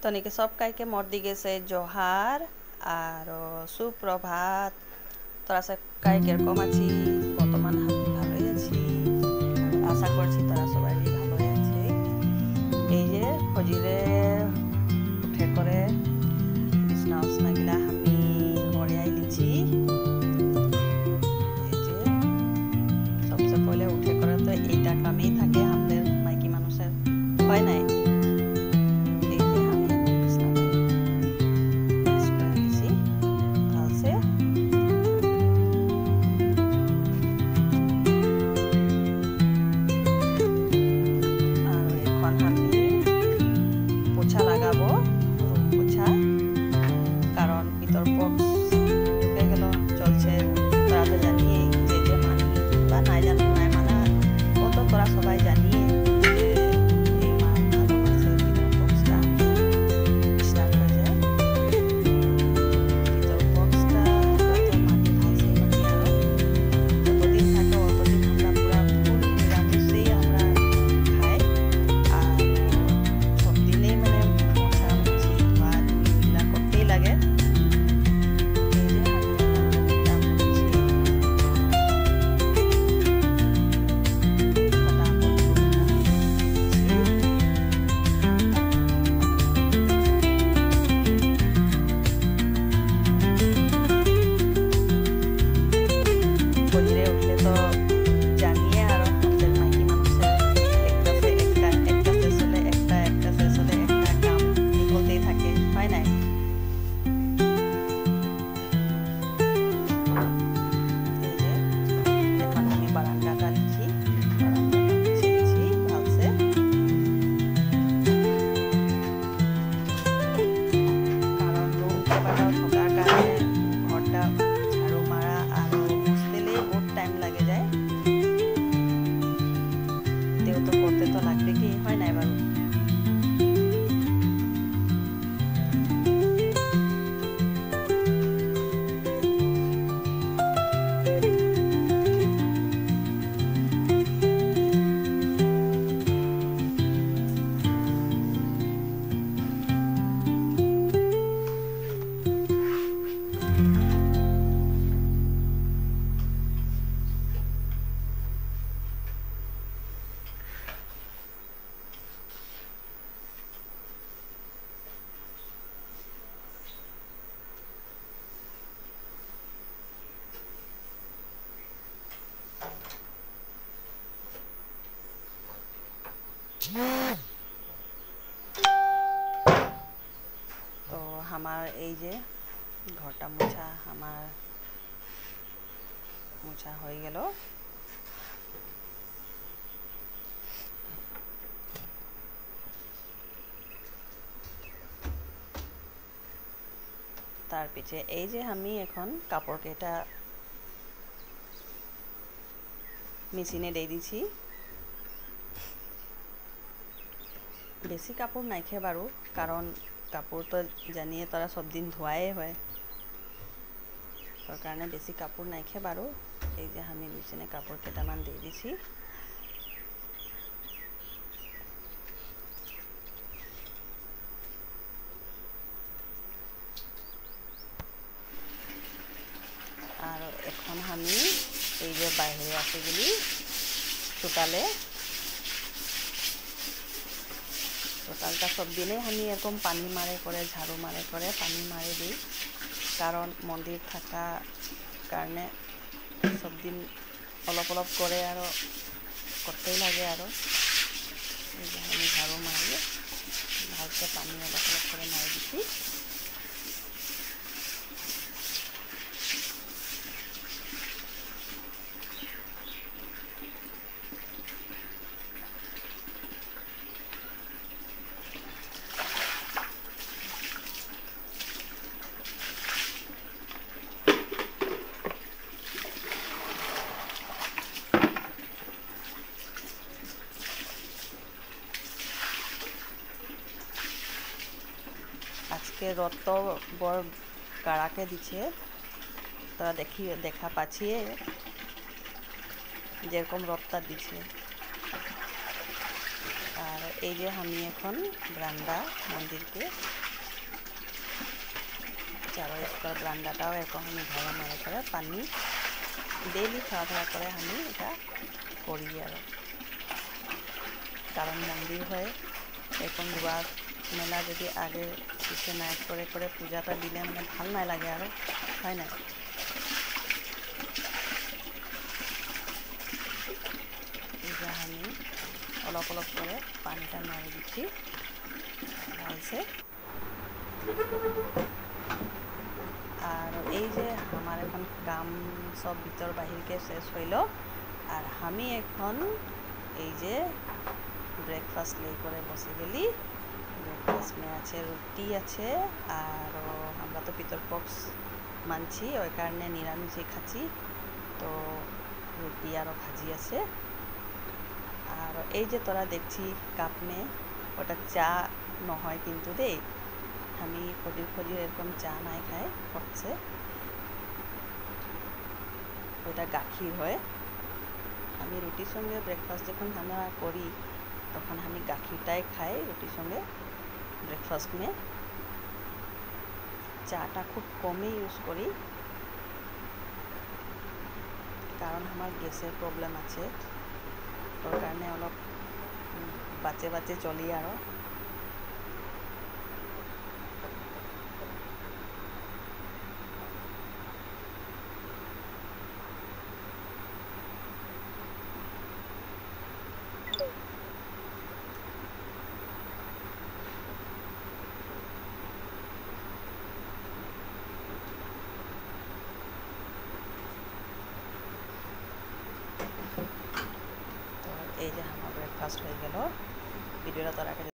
তনিকে সব কাইকে মোর দিকে সে জোহার আর সুপ্রভাত। তোরা সব কাই কিরকম আছি? বর্তমান আমি ভালোই আছি, আশা করছি তোরা সবাই ভালোই আছে। এই যে ফজিরে উঠে করে বিছনা উছনাগিলা আমি মরিয়াই লিছি। এই যে সবচেয়ে পহলে উঠে করে তো এইটা কামেই থাকে আমাদের মাইকি মানুষের, হয় নাই? তো আমার এই যে ঘরটা মোছা আমার মোছা হয়ে গেল। তার পিছে এই যে আমি এখন কাপড় কেটা মেশিনে দিয়ে দিছি। বেশি কাপড় নাইখে বাৰু, কাৰণ কাপড় তো জানিয়ে তোৰা সব দিন ধোয়াই হয়, তাৰ কাৰণে বেশি কাপড় নাইখে বাৰু। এই যে আমি মেশিনে কাপড় কেটামান দিয়ে দিছি। আর এখন আমি এই যে বাইরে আছে গেলি টোটালটা সব দিনে আমি এরকম পানি মারে করে ঝাড়ু মারে করে পানি মারে দিই, কারণ মন্দির থাকা কারণে সব দিন অলপ অলপ করে আরো করতেই লাগে। আরো এই যে আমি ঝাড়ু মারি ভালকে পানি অলপ অলপ করে মারি দিছি। আজকে রোদ বড় কাড়াকে দিচ্ছে, তোরা দেখা পাচ্ছি যেরকম রোদটা দিচ্ছে। আর এই যে আমি এখন বারান্দা মন্দিরকে চারো স্কোয়ার বারান্দাটাও এখন আমি ঘর মারে করে পানি ডেইলি খাওয়া করে আমি এটা করি আর কারণ মন্দির হয়ে এখন দুয়ার মেলা যদি আগে পিছে নাইট করে করে পূজাটা দিলে মানে ভাল নাই লাগে আর হয় না পূজা আমি অলপ অলপ করে পানিটা মারি দিচ্ছি ঢালছে আর এই যে আমার এখন কাম সব ভিতর বাহিরকে শেষ হইল আর আমি এখন এই যে ব্রেকফাস্ট লে করে বসে গেলি ব্রেকফাস্ট মে আছে রুটি আছে আর আমরা তো পিতরপক্ষ মানছি ওই কারণে নিরামিষই খাচ্ছি তো রুটি আর ভাজি আছে আর এই যে তোরা দেখছি কাপ মে ওটা চা নহয় কিন্তু দেই আমি খজির এরকম চা নাই খাই ফটছে ওটা গাখির হয় আমি রুটির সঙ্গে ব্রেকফাস্ট যখন আমরা করি তখন আমি গাখিরটাই খাই রুটির সঙ্গে ব্রেকফাস্ট মে চাটা খুব কমই ইউজ করি কারণ আমার গ্যাসের প্রবলেম আছে ওর কারণে অলপ বাঁচে বাঁচে চলি আরো এই যে আমার ব্রেকফাস্ট হয়ে গেল ভিডিওটা তোরা